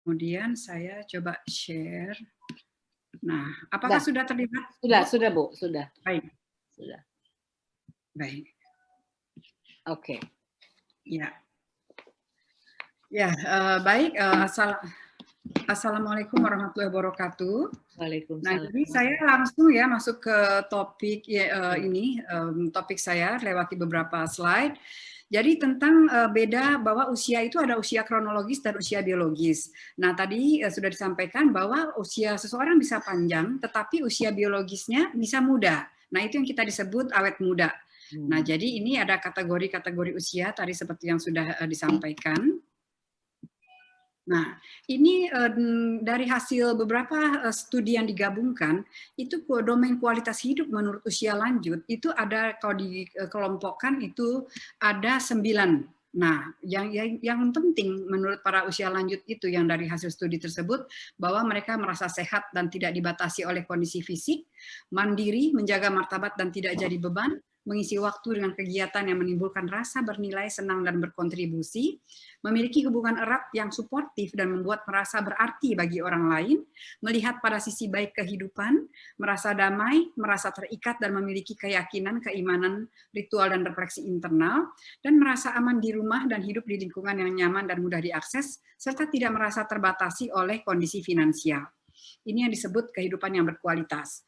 Kemudian saya coba share. Nah, apakah sudah terlihat? Sudah Bu, sudah. Baik. Sudah. Baik. Oke. Ya. Ya, baik. Assalamualaikum warahmatullahi wabarakatuh. Waalaikumsalam. Nah, jadi saya langsung ya masuk ke topik ini, topik saya lewati beberapa slide. Jadi tentang beda bahwa usia itu ada usia kronologis dan usia biologis. Nah, tadi sudah disampaikan bahwa usia seseorang bisa panjang, tetapi usia biologisnya bisa muda. Nah, itu yang kita disebut awet muda. Nah, jadi ini ada kategori-kategori usia tadi seperti yang sudah disampaikan. Nah, ini dari hasil beberapa studi yang digabungkan, itu domain kualitas hidup menurut usia lanjut, itu ada kalau dikelompokkan itu ada 9. Nah, yang penting menurut para usia lanjut itu yang dari hasil studi tersebut, bahwa mereka merasa sehat dan tidak dibatasi oleh kondisi fisik, mandiri, menjaga martabat dan tidak jadi beban, mengisi waktu dengan kegiatan yang menimbulkan rasa bernilai, senang, dan berkontribusi, memiliki hubungan erat yang suportif dan membuat merasa berarti bagi orang lain, melihat pada sisi baik kehidupan, merasa damai, merasa terikat dan memiliki keyakinan, keimanan, ritual dan refleksi internal, dan merasa aman di rumah dan hidup di lingkungan yang nyaman dan mudah diakses, serta tidak merasa terbatasi oleh kondisi finansial. Ini yang disebut kehidupan yang berkualitas.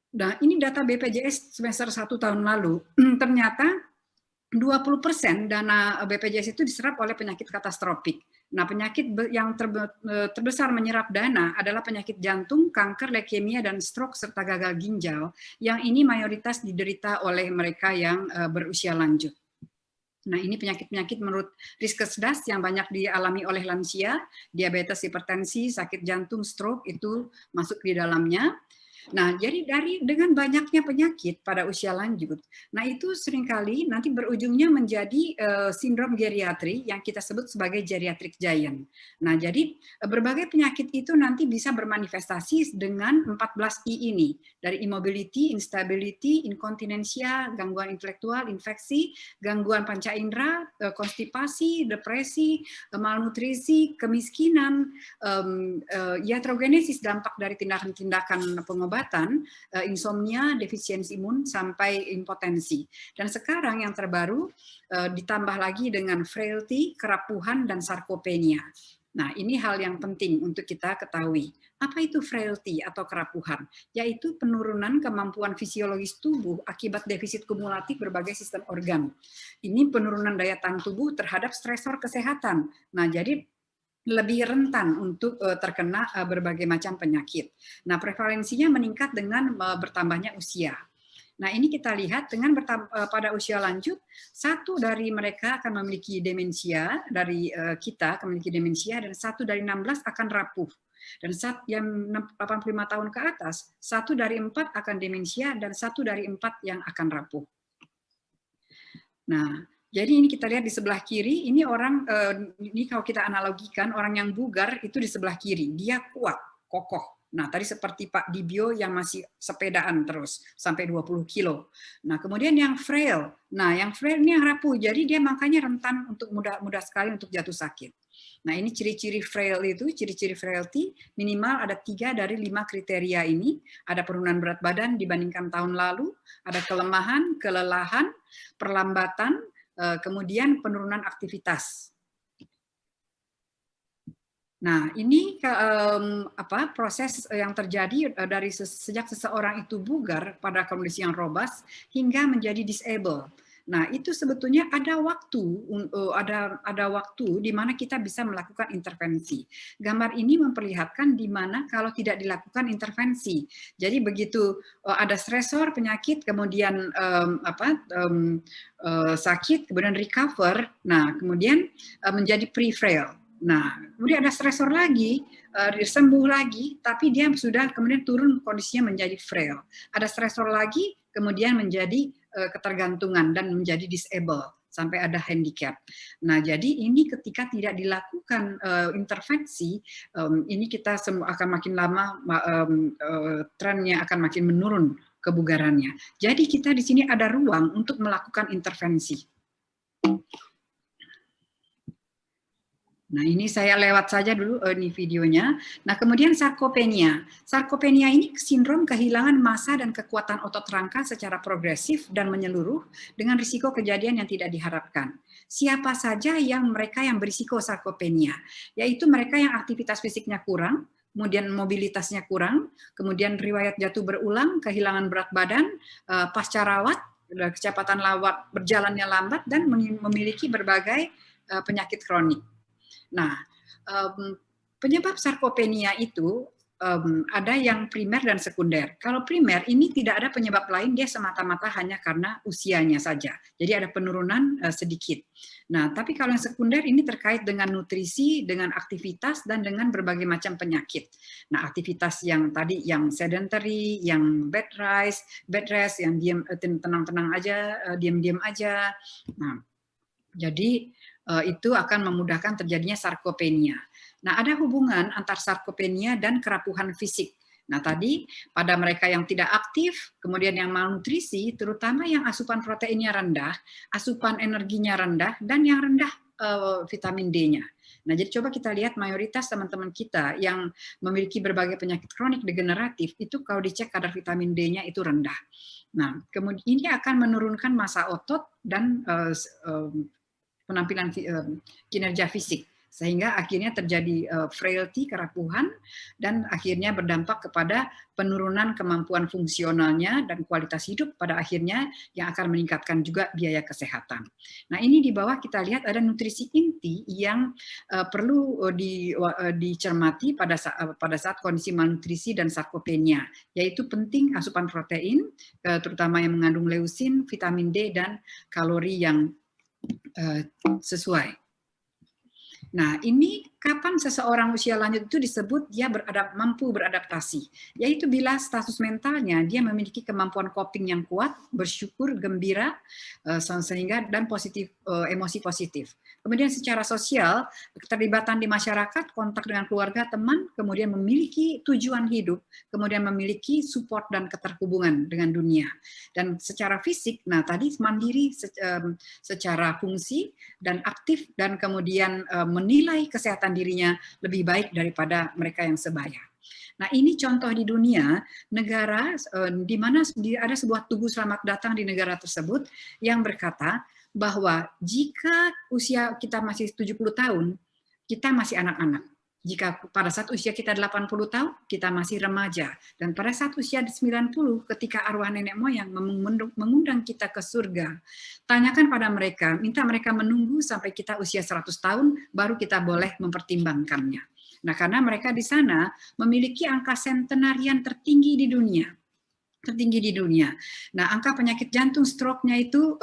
Nah, ini data BPJS semester 1 tahun lalu, ternyata 20% dana BPJS itu diserap oleh penyakit katastrofik. Nah, penyakit yang terbesar menyerap dana adalah penyakit jantung, kanker, leukemia, dan stroke, serta gagal ginjal, yang ini mayoritas diderita oleh mereka yang berusia lanjut. Nah, ini penyakit-penyakit menurut Riskesdas yang banyak dialami oleh lansia, diabetes, hipertensi, sakit jantung, stroke, itu masuk di dalamnya. Nah, jadi dengan banyaknya penyakit pada usia lanjut, nah itu seringkali nanti berujungnya menjadi sindrom geriatri yang kita sebut sebagai geriatric giant. Nah, jadi berbagai penyakit itu nanti bisa bermanifestasi dengan 14 I ini, dari immobility, instability, inkontinensia, gangguan intelektual, infeksi, gangguan panca indera, konstipasi, depresi, malnutrisi, kemiskinan, iatrogenesis, dampak dari tindakan-tindakan pengobatan, insomnia, defisiensi imun, sampai impotensi. Dan sekarang yang terbaru ditambah lagi dengan frailty, kerapuhan, dan sarkopenia. Nah, ini hal yang penting untuk kita ketahui. Apa itu frailty atau kerapuhan? Yaitu penurunan kemampuan fisiologis tubuh akibat defisit kumulatif berbagai sistem organ. Ini penurunan daya tahan tubuh terhadap stresor kesehatan. Nah, jadi lebih rentan untuk terkena berbagai macam penyakit. Nah, prevalensinya meningkat dengan bertambahnya usia. Nah, ini kita lihat dengan pada usia lanjut, 1 dari mereka akan memiliki demensia, dari kita akan memiliki demensia, dan 1 dari 16 akan rapuh. Dan yang 85 tahun ke atas, 1 dari 4 akan demensia, dan 1 dari 4 yang akan rapuh. Nah, jadi ini kita lihat di sebelah kiri, ini orang, ini kalau kita analogikan, orang yang bugar itu di sebelah kiri, dia kuat, kokoh. Nah, tadi seperti Pak Dibio yang masih sepedaan terus, sampai 20 kilo. Nah, kemudian yang frail, nah yang frail ini yang rapuh, jadi dia makanya rentan untuk mudah sekali untuk jatuh sakit. Nah, ini ciri-ciri frail itu, ciri-ciri frailty, minimal ada 3 dari 5 kriteria ini, ada penurunan berat badan dibandingkan tahun lalu, ada kelemahan, kelelahan, perlambatan, kemudian penurunan aktivitas. Nah, ini proses yang terjadi dari sejak seseorang itu bugar pada kondisi yang robust hingga menjadi disable. Nah, itu sebetulnya ada waktu di mana kita bisa melakukan intervensi. Gambar ini memperlihatkan di mana kalau tidak dilakukan intervensi. Jadi begitu ada stresor, penyakit, kemudian sakit, kemudian recover, nah kemudian menjadi pre-frail. Nah, kemudian ada stresor lagi, sembuh lagi, tapi dia sudah kemudian turun kondisinya menjadi frail. Ada stresor lagi, kemudian menjadi ketergantungan dan menjadi disable sampai ada handicap. Nah, jadi ini ketika tidak dilakukan intervensi, ini kita akan makin lama trennya akan makin menurun kebugarannya. Jadi kita di sini ada ruang untuk melakukan intervensi. Nah, ini saya lewat saja dulu ini videonya. Nah, kemudian sarkopenia. Sarkopenia ini sindrom kehilangan massa dan kekuatan otot rangka secara progresif dan menyeluruh dengan risiko kejadian yang tidak diharapkan. Siapa saja yang berisiko sarkopenia? Yaitu mereka yang aktivitas fisiknya kurang, kemudian mobilitasnya kurang, kemudian riwayat jatuh berulang, kehilangan berat badan, pasca rawat, kecepatan lawat berjalannya lambat, dan memiliki berbagai penyakit kronik. Nah, penyebab sarkopenia itu ada yang primer dan sekunder. Kalau primer ini tidak ada penyebab lain, dia semata-mata hanya karena usianya saja. Jadi ada penurunan sedikit. Nah, tapi kalau yang sekunder ini terkait dengan nutrisi, dengan aktivitas, dan dengan berbagai macam penyakit. Nah, aktivitas yang tadi, yang sedentary, yang bed rest, yang diam, tenang-tenang aja, diam-diam aja. Nah, jadi itu akan memudahkan terjadinya sarkopenia. Nah, ada hubungan antar sarkopenia dan kerapuhan fisik. Nah, tadi pada mereka yang tidak aktif, kemudian yang malnutrisi, terutama yang asupan proteinnya rendah, asupan energinya rendah, dan yang rendah vitamin D-nya. Nah, jadi coba kita lihat mayoritas teman-teman kita yang memiliki berbagai penyakit kronik degeneratif, itu kalau dicek kadar vitamin D-nya itu rendah. Nah, kemudian ini akan menurunkan massa otot dan penampilan kinerja fisik, sehingga akhirnya terjadi frailty, kerapuhan, dan akhirnya berdampak kepada penurunan kemampuan fungsionalnya dan kualitas hidup pada akhirnya yang akan meningkatkan juga biaya kesehatan. Nah, ini di bawah kita lihat ada nutrisi inti yang perlu dicermati pada saat kondisi malnutrisi dan sarkopenia, yaitu penting asupan protein, terutama yang mengandung leusin, vitamin D, dan kalori yang sesuai. Nah, ini kapan seseorang usia lanjut itu disebut dia mampu beradaptasi, yaitu bila status mentalnya dia memiliki kemampuan coping yang kuat, bersyukur, gembira, sehingga dan emosi positif. Kemudian secara sosial, keterlibatan di masyarakat, kontak dengan keluarga, teman, kemudian memiliki tujuan hidup, kemudian memiliki support dan keterhubungan dengan dunia. Dan secara fisik, nah tadi mandiri secara fungsi dan aktif, dan kemudian menilai kesehatan dirinya lebih baik daripada mereka yang sebaya. Nah, ini contoh di dunia, negara di mana ada sebuah tugu selamat datang di negara tersebut yang berkata bahwa jika usia kita masih 70 tahun, kita masih anak-anak. Jika pada saat usia kita 80 tahun, kita masih remaja. Dan pada saat usia 90, ketika arwah nenek moyang mengundang kita ke surga, tanyakan pada mereka, minta mereka menunggu sampai kita usia 100 tahun, baru kita boleh mempertimbangkannya. Nah, karena mereka di sana memiliki angka sentenarian tertinggi di dunia. Nah, angka penyakit jantung stroke-nya itu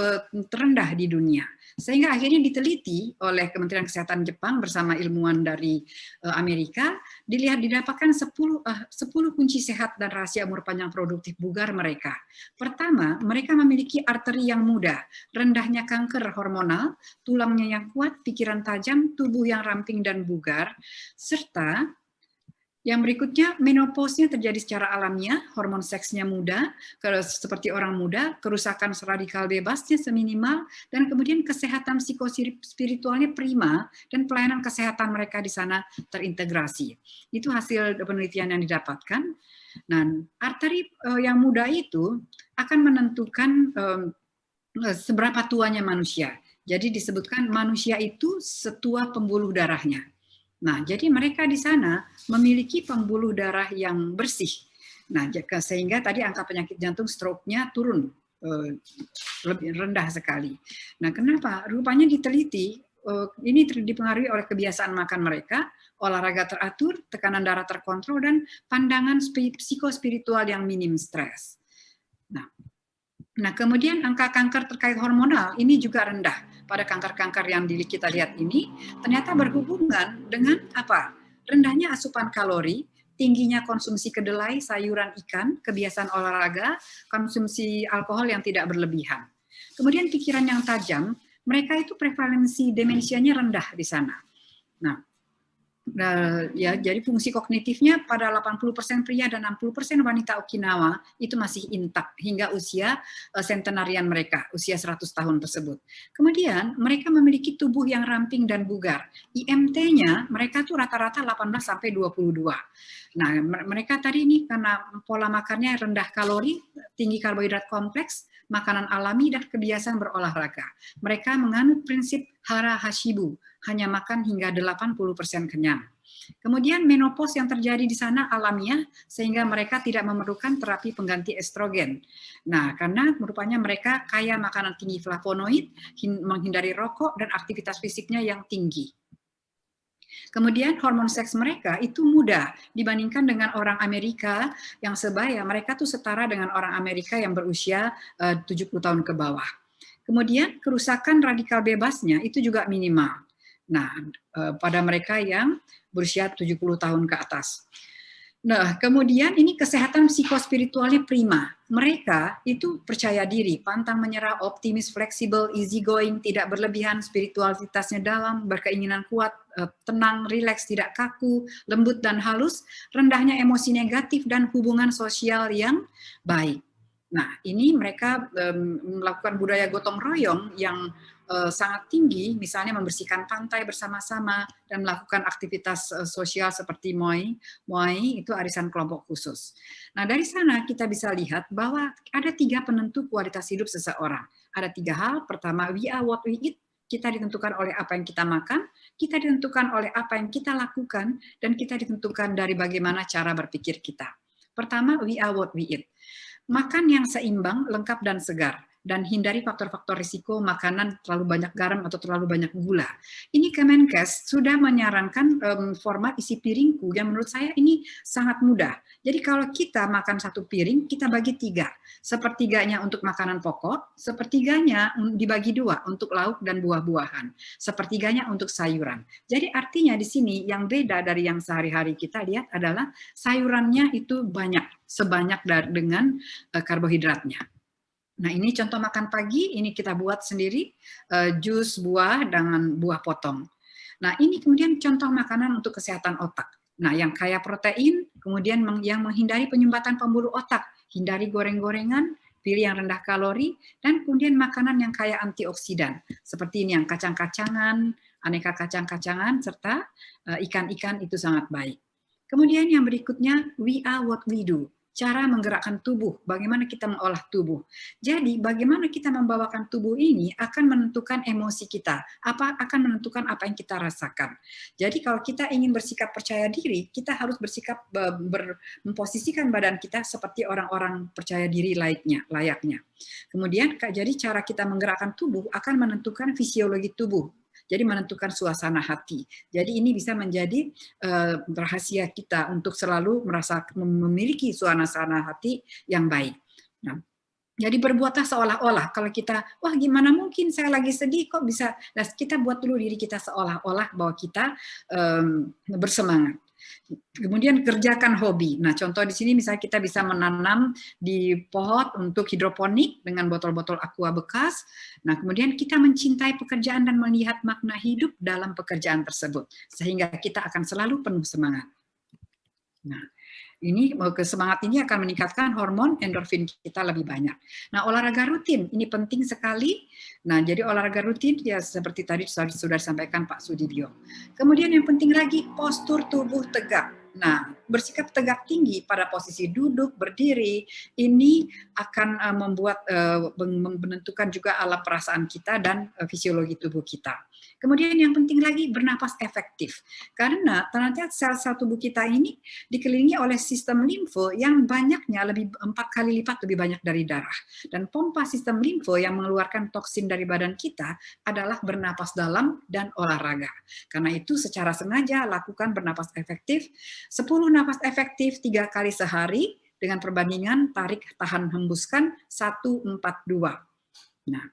terendah di dunia. Sehingga akhirnya diteliti oleh Kementerian Kesehatan Jepang bersama ilmuwan dari Amerika, didapatkan 10 kunci sehat dan rahasia umur panjang produktif bugar mereka. Pertama, mereka memiliki arteri yang muda, rendahnya kanker hormonal, tulangnya yang kuat, pikiran tajam, tubuh yang ramping dan bugar, serta yang berikutnya, menopause-nya terjadi secara alamiah, hormon seksnya muda, seperti orang muda, kerusakan radikal bebasnya seminimal, dan kemudian kesehatan psikospiritualnya prima, dan pelayanan kesehatan mereka di sana terintegrasi. Itu hasil penelitian yang didapatkan. Nah, arteri yang muda itu akan menentukan seberapa tuanya manusia. Jadi disebutkan manusia itu setua pembuluh darahnya. Nah, jadi mereka di sana memiliki pembuluh darah yang bersih. Nah, sehingga tadi angka penyakit jantung stroke-nya turun lebih rendah sekali. Nah, kenapa? Rupanya diteliti ini dipengaruhi oleh kebiasaan makan mereka, olahraga teratur, tekanan darah terkontrol, dan pandangan psikospiritual yang minim stres. Nah, kemudian angka kanker terkait hormonal ini juga rendah. Pada kanker-kanker yang kita lihat ini ternyata berhubungan dengan apa? Rendahnya asupan kalori, tingginya konsumsi kedelai, sayuran, ikan, kebiasaan olahraga, konsumsi alkohol yang tidak berlebihan. Kemudian pikiran yang tajam, mereka itu prevalensi demensianya rendah di sana. Nah, Ya, jadi fungsi kognitifnya pada 80% pria dan 60% wanita Okinawa itu masih intak hingga usia sentenarian mereka, usia 100 tahun tersebut. Kemudian mereka memiliki tubuh yang ramping dan bugar. IMT-nya mereka tuh rata-rata 18 sampai 22. Nah, mereka tadi ini karena pola makannya rendah kalori, tinggi karbohidrat kompleks, makanan alami dan kebiasaan berolahraga. Mereka menganut prinsip hara hashibu, hanya makan hingga 80% kenyang. Kemudian menopause yang terjadi di sana alamiah sehingga mereka tidak memerlukan terapi pengganti estrogen. Nah, karena rupanya mereka kaya makanan tinggi flavonoid, menghindari rokok dan aktivitas fisiknya yang tinggi. Kemudian hormon seks mereka itu mudah dibandingkan dengan orang Amerika yang sebaya. Mereka tuh setara dengan orang Amerika yang berusia 70 tahun ke bawah. Kemudian kerusakan radikal bebasnya itu juga minimal. Nah, pada mereka yang berusia 70 tahun ke atas. Nah, kemudian ini kesehatan psikospiritualnya prima. Mereka itu percaya diri, pantang menyerah, optimis, fleksibel, easy going, tidak berlebihan, spiritualitasnya dalam, berkeinginan kuat, tenang, rileks, tidak kaku, lembut dan halus, rendahnya emosi negatif dan hubungan sosial yang baik. Nah, ini mereka melakukan budaya gotong royong yang sangat tinggi, misalnya membersihkan pantai bersama-sama dan melakukan aktivitas sosial seperti Moai itu arisan kelompok khusus. Nah, dari sana kita bisa lihat bahwa ada 3 penentu kualitas hidup seseorang. Ada 3 hal. Pertama, we are what we eat. Kita ditentukan oleh apa yang kita makan, kita ditentukan oleh apa yang kita lakukan, dan kita ditentukan dari bagaimana cara berpikir kita. Pertama, we are what we eat. Makan yang seimbang, lengkap, dan segar. Dan hindari faktor-faktor risiko makanan terlalu banyak garam atau terlalu banyak gula. Ini Kemenkes sudah menyarankan format isi piringku yang menurut saya ini sangat mudah. Jadi kalau kita makan 1 piring, kita bagi 3. Sepertiganya untuk makanan pokok, sepertiganya dibagi 2 untuk lauk dan buah-buahan, sepertiganya untuk sayuran. Jadi artinya di sini yang beda dari yang sehari-hari kita lihat adalah sayurannya itu banyak, sebanyak dengan karbohidratnya. Nah, ini contoh makan pagi, ini kita buat sendiri, jus buah dengan buah potong. Nah, ini kemudian contoh makanan untuk kesehatan otak. Nah, yang kaya protein, kemudian yang menghindari penyumbatan pembuluh otak, hindari goreng-gorengan, pilih yang rendah kalori, dan kemudian makanan yang kaya antioksidan, seperti ini yang kacang-kacangan, aneka kacang-kacangan, serta ikan-ikan itu sangat baik. Kemudian yang berikutnya, we are what we do. Cara menggerakkan tubuh, bagaimana kita mengolah tubuh. Jadi bagaimana kita membawakan tubuh ini akan menentukan emosi kita, akan menentukan apa yang kita rasakan. Jadi kalau kita ingin bersikap percaya diri, kita harus bersikap memposisikan badan kita seperti orang-orang percaya diri layaknya. Kemudian jadi cara kita menggerakkan tubuh akan menentukan fisiologi tubuh. Jadi menentukan suasana hati. Jadi ini bisa menjadi rahasia kita untuk selalu memiliki suasana hati yang baik. Nah, jadi berbuatlah seolah-olah. Kalau kita, wah gimana mungkin saya lagi sedih kok bisa. Nah, kita buat dulu diri kita seolah-olah bahwa kita bersemangat. Kemudian kerjakan hobi. Nah, contoh di sini misalnya kita bisa menanam di pot untuk hidroponik dengan botol-botol aqua bekas. Nah, kemudian kita mencintai pekerjaan dan melihat makna hidup dalam pekerjaan tersebut. Sehingga kita akan selalu penuh semangat. Nah, ini semangat ini akan meningkatkan hormon endorfin kita lebih banyak. Nah, olahraga rutin ini penting sekali. Nah, jadi olahraga rutin ya seperti tadi sudah disampaikan Pak Sudibyo. Kemudian yang penting lagi postur tubuh tegak. Nah, bersikap tegak tinggi pada posisi duduk, berdiri, ini akan membuat menentukan juga alam perasaan kita dan fisiologi tubuh kita. Kemudian yang penting lagi bernapas efektif. Karena ternyata sel-sel tubuh kita ini dikelilingi oleh sistem limfe yang banyaknya 4 kali lipat lebih banyak dari darah. Dan pompa sistem limfe yang mengeluarkan toksin dari badan kita adalah bernapas dalam dan olahraga. Karena itu secara sengaja lakukan bernapas efektif, 10 napas efektif 3 kali sehari dengan perbandingan tarik, tahan, hembuskan 1-4-2. Nah,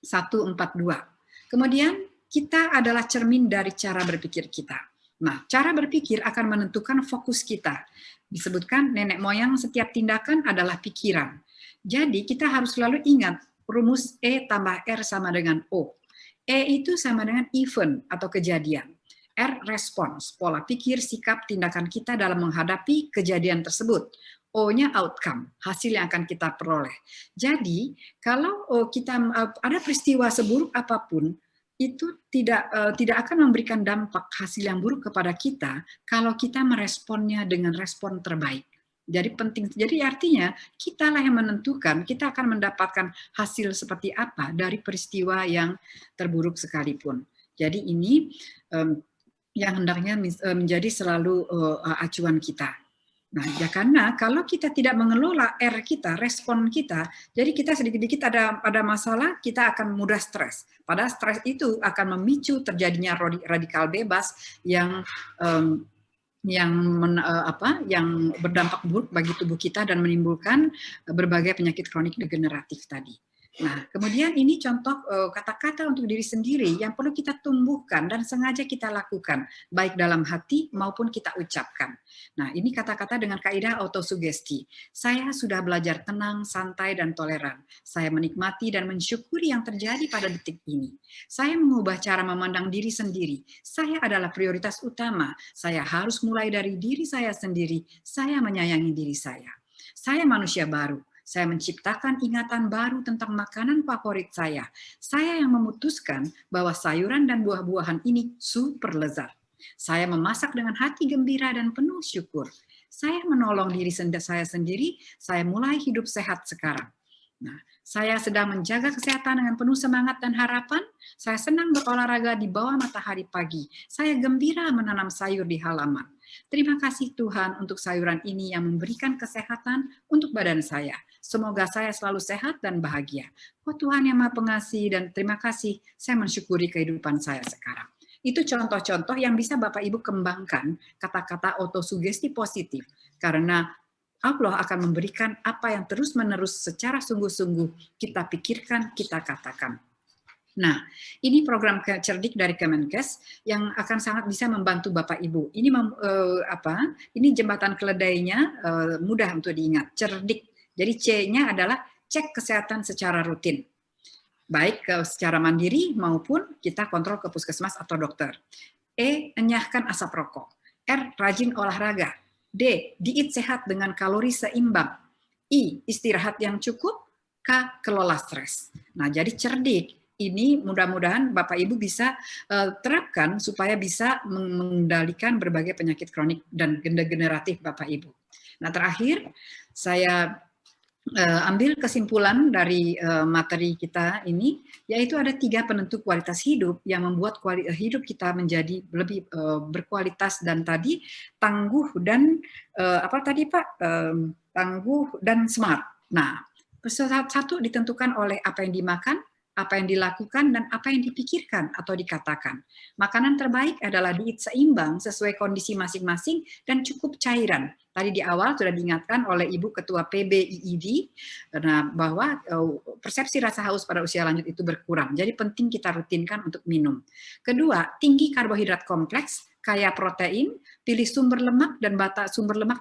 1-4-2. Kemudian kita adalah cermin dari cara berpikir kita. Nah, cara berpikir akan menentukan fokus kita. Disebutkan nenek moyang setiap tindakan adalah pikiran. Jadi kita harus selalu ingat rumus E tambah R sama dengan O. E itu sama dengan event atau kejadian. R, respons, pola pikir, sikap, tindakan kita dalam menghadapi kejadian tersebut. O-nya outcome, hasil yang akan kita peroleh. Jadi, kalau kita ada peristiwa seburuk apapun, itu tidak akan memberikan dampak hasil yang buruk kepada kita kalau kita meresponnya dengan respon terbaik. Jadi penting. Jadi artinya kitalah yang menentukan kita akan mendapatkan hasil seperti apa dari peristiwa yang terburuk sekalipun. Jadi ini yang hendaknya menjadi selalu acuan kita. Nah, ya karena kalau kita tidak mengelola R kita, respon kita, jadi kita sedikit-sedikit ada masalah, kita akan mudah stres. Padahal stres itu akan memicu terjadinya radikal bebas yang berdampak buruk bagi tubuh kita dan menimbulkan berbagai penyakit kronik degeneratif tadi. Nah, kemudian ini contoh kata-kata untuk diri sendiri yang perlu kita tumbuhkan dan sengaja kita lakukan, baik dalam hati maupun kita ucapkan. Nah, ini kata-kata dengan kaidah autosugesti. Saya sudah belajar tenang, santai, dan toleran. Saya menikmati dan mensyukuri yang terjadi pada detik ini. Saya mengubah cara memandang diri sendiri. Saya adalah prioritas utama. Saya harus mulai dari diri saya sendiri. Saya menyayangi diri saya. Saya manusia baru. Saya menciptakan ingatan baru tentang makanan favorit saya. Saya yang memutuskan bahwa sayuran dan buah-buahan ini super lezat. Saya memasak dengan hati gembira dan penuh syukur. Saya menolong diri saya sendiri. Saya mulai hidup sehat sekarang. Nah, saya sedang menjaga kesehatan dengan penuh semangat dan harapan. Saya senang berolahraga di bawah matahari pagi. Saya gembira menanam sayur di halaman. Terima kasih Tuhan untuk sayuran ini yang memberikan kesehatan untuk badan saya. Semoga saya selalu sehat dan bahagia. Oh Tuhan yang Maha Pengasih, dan terima kasih saya mensyukuri kehidupan saya sekarang. Itu contoh-contoh yang bisa Bapak Ibu kembangkan kata-kata autosugesti positif. Karena Allah akan memberikan apa yang terus-menerus secara sungguh-sungguh kita pikirkan, kita katakan. Nah, ini program cerdik dari Kemenkes yang akan sangat bisa membantu Bapak Ibu. Ini Ini jembatan keledainya mudah untuk diingat, cerdik. Jadi C-nya adalah cek kesehatan secara rutin. Baik secara mandiri maupun kita kontrol ke puskesmas atau dokter. E, enyahkan asap rokok. R, rajin olahraga. D, diet sehat dengan kalori seimbang. I, istirahat yang cukup. K, kelola stres. Nah, jadi cerdik. Ini mudah-mudahan Bapak Ibu bisa terapkan supaya bisa mengendalikan berbagai penyakit kronik dan degeneratif Bapak Ibu. Nah, terakhir saya ambil kesimpulan dari materi kita ini, yaitu ada 3 penentu kualitas hidup yang membuat hidup kita menjadi lebih berkualitas dan tadi tangguh dan tangguh dan smart. Nah, satu ditentukan oleh apa yang dimakan, apa yang dilakukan, dan apa yang dipikirkan atau dikatakan. Makanan terbaik adalah diet seimbang sesuai kondisi masing-masing dan cukup cairan. Tadi di awal sudah diingatkan oleh Ibu Ketua PBIID bahwa persepsi rasa haus pada usia lanjut itu berkurang. Jadi penting kita rutinkan untuk minum. Kedua, tinggi karbohidrat kompleks, kaya protein, pilih sumber lemak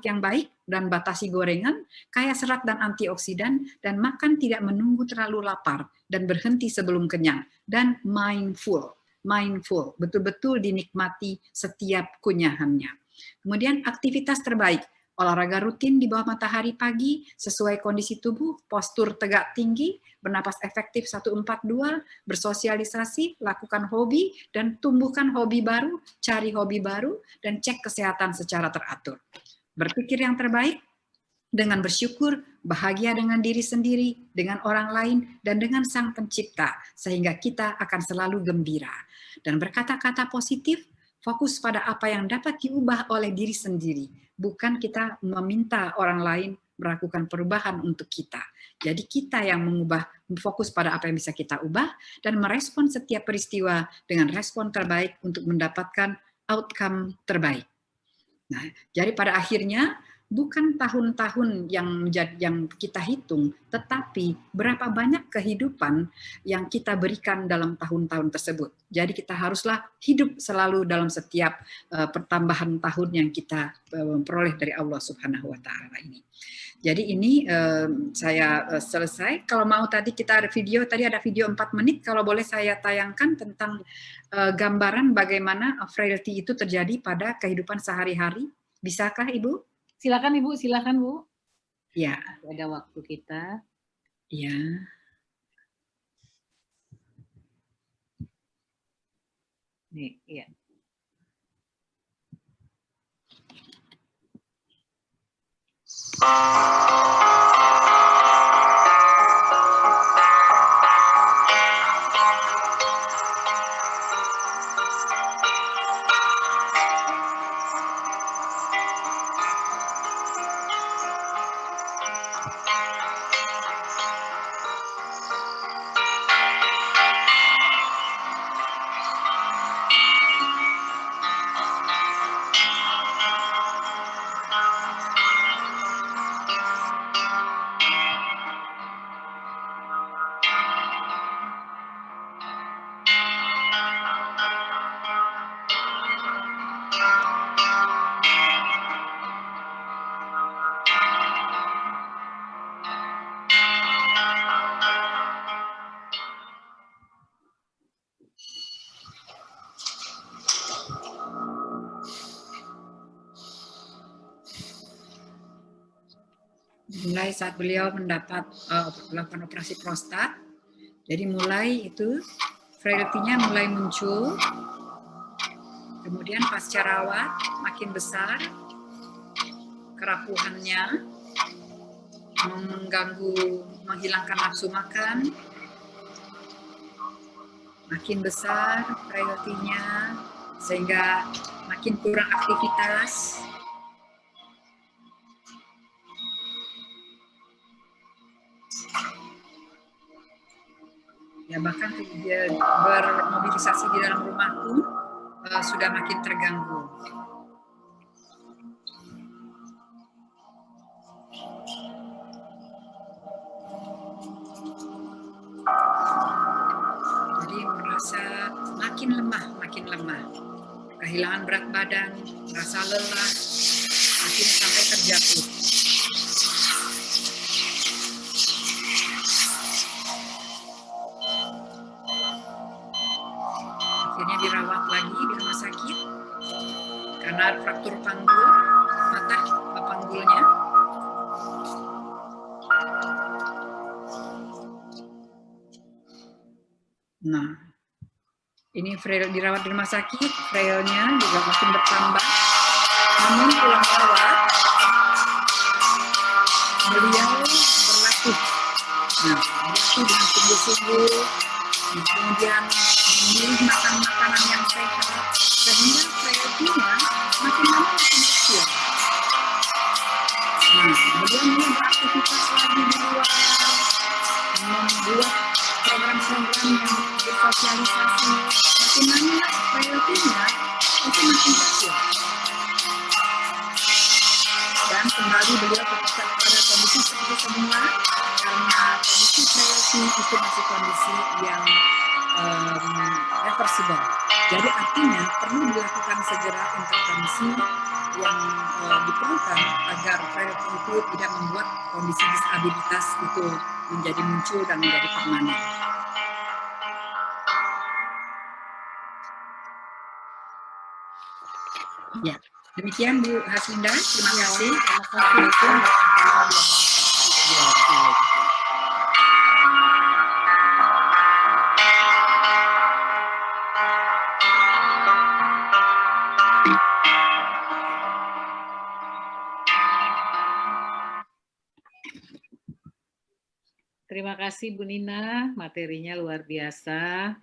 yang baik dan batasi gorengan, kaya serat dan antioksidan, dan makan tidak menunggu terlalu lapar dan berhenti sebelum kenyang, dan mindful, betul-betul dinikmati setiap kunyahannya. Kemudian aktivitas terbaik, olahraga rutin di bawah matahari pagi sesuai kondisi tubuh, postur tegak tinggi, bernapas efektif 142, bersosialisasi, lakukan hobi, dan tumbuhkan hobi baru, cari hobi baru, dan cek kesehatan secara teratur. Berpikir yang terbaik, dengan bersyukur, bahagia dengan diri sendiri, dengan orang lain, dan dengan Sang Pencipta, sehingga kita akan selalu gembira. Dan berkata-kata positif, fokus pada apa yang dapat diubah oleh diri sendiri, bukan kita meminta orang lain melakukan perubahan untuk kita. Jadi kita yang mengubah, fokus pada apa yang bisa kita ubah, dan merespon setiap peristiwa dengan respon terbaik untuk mendapatkan outcome terbaik. Nah, jadi pada akhirnya bukan tahun-tahun yang kita hitung, tetapi berapa banyak kehidupan yang kita berikan dalam tahun-tahun tersebut. Jadi kita haruslah hidup selalu dalam setiap pertambahan tahun yang kita peroleh dari Allah Subhanahu wa taala ini. Jadi ini saya selesai. Kalau mau tadi kita ada video 4 menit, kalau boleh saya tayangkan tentang gambaran bagaimana frailty itu terjadi pada kehidupan sehari-hari. Bisakah Ibu? Silakan Ibu, silakan Bu. Ya. Ada waktu kita. Ya. Nih, iya. Mulai saat beliau melakukan operasi prostat, jadi mulai itu frailty-nya mulai muncul, kemudian pasca rawat makin besar, kerapuhannya mengganggu, menghilangkan nafsu makan, makin besar frailty-nya sehingga makin kurang aktivitas. Ya bahkan dia bermobilisasi di dalam rumah pun sudah makin terganggu. Jadi merasa makin lemah, kehilangan berat badan, merasa lelah, makin sampai terjatuh. Akhirnya dirawat lagi di rumah sakit karena fraktur panggul, patah panggulnya. Nah, ini frail dirawat di rumah sakit, frailnya juga makin bertambah. Namun pulang rawat, beliau berlatih. Nah, berlatih dengan sungguh-sungguh, kemudian memilih makan makanan yang sehat, sehingga frailty-nya makin lama makin kecil. Nah, beliau mulai beraktivitas lagi di luar, membuat program-program yang bersosialisasi, makin lama frailty-nya itu makin kecil. Dan kembali beliau pada kondisi seperti semula, karena kondisi frailty itu masih kondisi yang reversible. Jadi artinya perlu dilakukan segera intervensi yang diperlukan agar frailty itu tidak membuat kondisi disabilitas itu menjadi muncul dan menjadi permanen. Ya, demikian Bu Haslinda. Terima kasih. Assalamualaikum warahmatullahi wabarakatuh. Terima kasih Bu Nina, materinya luar biasa.